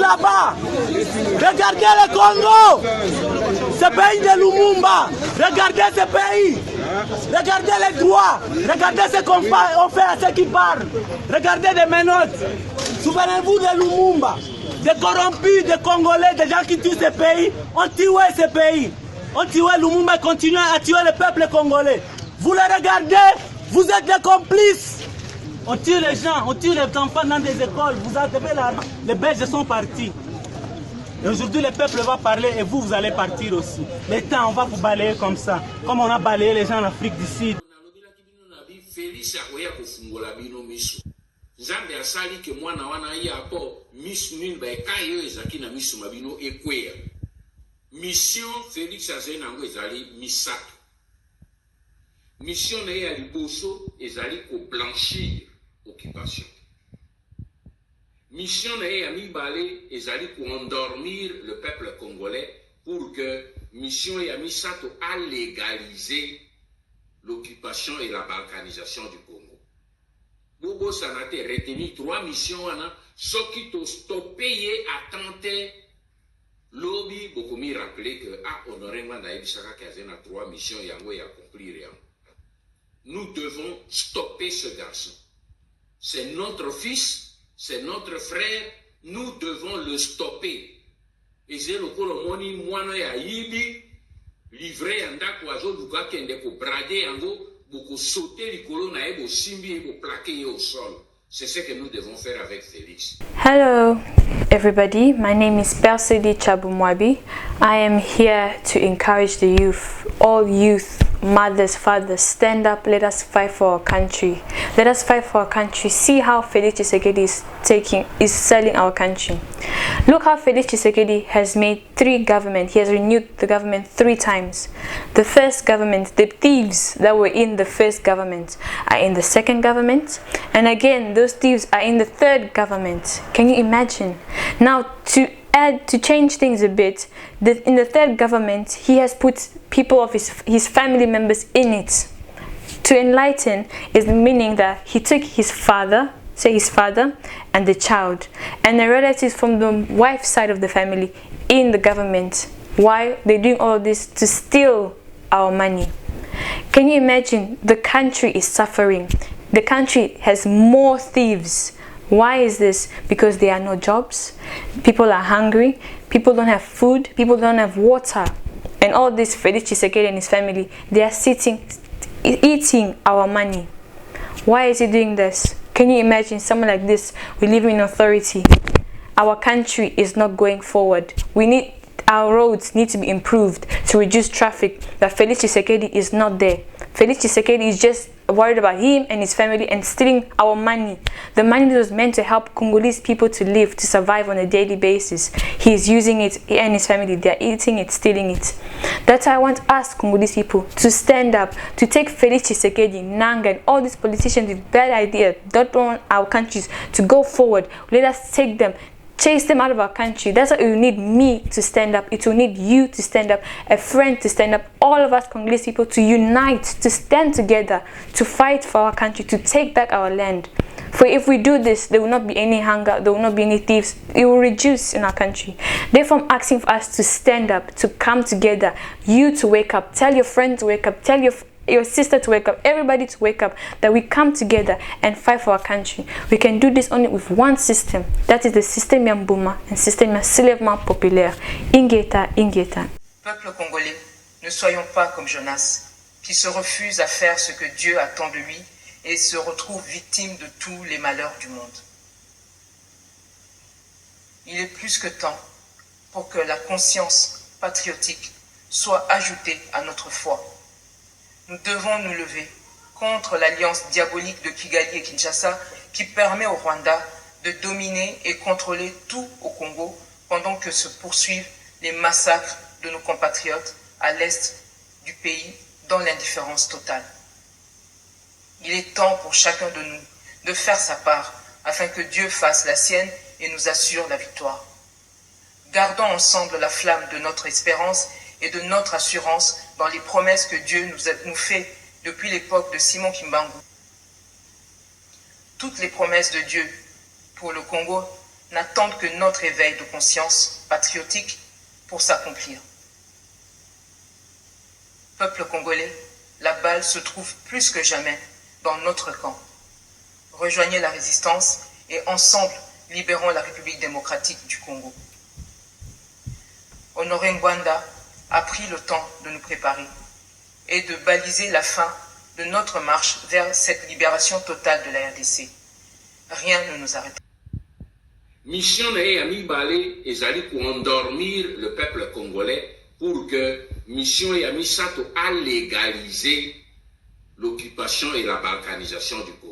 là-bas. Regardez le Congo, ce pays de Lumumba. Regardez ce pays. Regardez les droits. Regardez ce qu'on fait à ceux qui parlent. Regardez des menottes. Souvenez-vous de Lumumba. Des corrompus, des Congolais, des gens qui tuent ce pays. On tué ce pays. On tué Lumumba et continue à tuer le peuple congolais. Vous le regardez, vous êtes des complices. On tue les gens, on tue les enfants dans des écoles. Vous avez l'argent. Les Belges sont partis. Et aujourd'hui, le peuple va parler et vous allez partir aussi. Les temps, on va vous balayer comme ça. Comme on a balayé les gens en Afrique du Sud. Nzambe asali ke mwana wana ya po misu nini ba ekayo ezaki na misu mabino ekwea. Mission Félix Azena ngo ezali misato. Mission na ya liboso ezali ko blanchir occupation. Mission na ya mibale ezali ko endormir le peuple congolais pour que mission ya misato a légaliser l'occupation et la balkanisation du Congo. Bobo Sanate retenu 3 missions wana soki to stopper attenter lobby beaucoup mi rappeler que honoré manda ebisaka kazena 3 missions yango ya accomplir yango. Nous devons stopper ce garçon. C'est notre fils, c'est notre frère, nous devons le stopper. Et c'est le kolomoni mwana ya yibi livré andako azo luka kende ko brader yango. Hello everybody, my name is Persidi Chabumwabi. I am here to encourage the youth, all youth, mothers, fathers, stand up, let us fight for our country. Let us fight for our country. See how Felix Tshisekedi is selling our country. Look how Felix Tshisekedi has made 3 governments. He has renewed the government 3 times. The first government, the thieves that were in the first government are in the second government. And again, those thieves are in the third government. Can you imagine? Now, to change things a bit, in the third government, he has put people of his family members in it. To enlighten is the meaning that he took his father, and the child, and the relatives from the wife's side of the family in the government. Why? They're doing all of this to steal our money. Can you imagine? The country is suffering. The country has more thieves. Why is this? Because there are no jobs, people are hungry, people don't have food, people don't have water. And all this Felix Tshisekedi and his family, they are eating our money. Why is he doing this? Can you imagine someone like this? We live in authority. Our country is not going forward. Our roads need to be improved to reduce traffic. That Felix Tshisekedi is not there. Felix Tshisekedi is just worried about him and his family and stealing our money. The money that was meant to help Congolese people to live, to survive on a daily basis. He is using it, he and his family, they are eating it, stealing it. That's why I want us Congolese people to stand up, to take Felix Tshisekedi, Nanga, and all these politicians with bad ideas that want our countries to go forward. Let us take them, chase them out of our country. That's why it will need me to stand up. It will need you to stand up, a friend to stand up, all of us Congolese people to unite, to stand together, to fight for our country, to take back our land. For if we do this, there will not be any hunger, there will not be any thieves. It will reduce in our country. Therefore, I'm asking for us to stand up, to come together, you to wake up, tell your friend to wake up, tell your sister to wake up, everybody to wake up, that we come together and fight for our country. We can do this only with one system. That is the système Yambouma, un système soulèvement populaire. Ingeta, Ingeta. Peuple congolais, ne soyons pas comme Jonas, qui se refuse à faire ce que Dieu attend de lui et se retrouve victime de tous les malheurs du monde. Il est plus que temps pour que la conscience patriotique soit ajoutée à notre foi. Nous devons nous lever contre l'alliance diabolique de Kigali et Kinshasa qui permet au Rwanda de dominer et contrôler tout au Congo pendant que se poursuivent les massacres de nos compatriotes à l'est du pays dans l'indifférence totale. Il est temps pour chacun de nous de faire sa part afin que Dieu fasse la sienne et nous assure la victoire. Gardons ensemble la flamme de notre espérance et de notre assurance dans les promesses que Dieu nous fait depuis l'époque de Simon Kimbangu. Toutes les promesses de Dieu pour le Congo n'attendent que notre éveil de conscience patriotique pour s'accomplir. Peuple congolais, la balle se trouve plus que jamais dans notre camp. Rejoignez la résistance et ensemble, libérons la République démocratique du Congo. Honoré Ngwanda a pris le temps de nous préparer et de baliser la fin de notre marche vers cette libération totale de la RDC. Rien ne nous arrête. Mission na Ami Balé ezali pour endormir le peuple congolais pour que mission ya misato a légaliser l'occupation et la balkanisation du Congo.